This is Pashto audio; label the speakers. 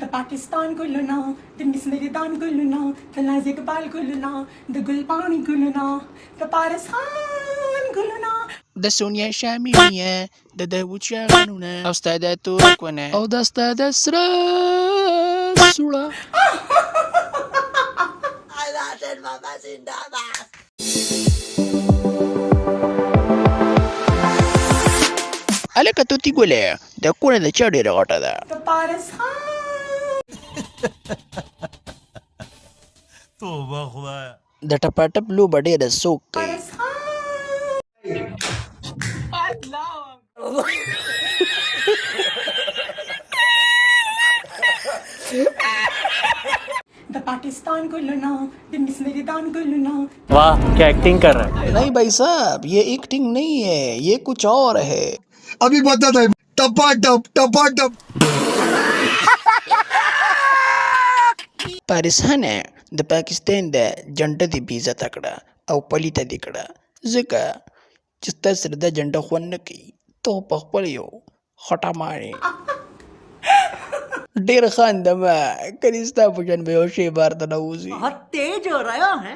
Speaker 1: د پاکستان ګلونه د مسمردان ګلونه د نازک بال ګلونه د ګلپاڼې ګلونه د پارس خان ګلونه
Speaker 2: د سونیا شامیه د داوود شاهانونه او ستا د تورکونه او د ستا د سره سوړه هلکه توتي ګلې د کونه د چا ډېره غټه ده
Speaker 1: د پارس خان
Speaker 3: توبه خدایا
Speaker 2: د ټپاټپ لوبه ډېره څوک کوي
Speaker 1: پارس خان د پاکستان ګلونه د مسمردان ګلونه
Speaker 4: वाह क्या एक्टिंग कर रहा है
Speaker 2: नहीं भाई साहब ये एक्टिंग नहीं है ये कुछ और है
Speaker 3: अभी बताता है टपाटप टपाटप
Speaker 2: پاریسانه د پاکستان د جنډه دی بیزه تکړه او پلیته دی کړه ځکه چې ستا سره دا جنډه خوند نه کوي ته په خپل یو خټه مارې ډېر خاندمه کلي ستا په شان به یو شی بار ته نه وځي
Speaker 5: बहुत तेज हो रहा है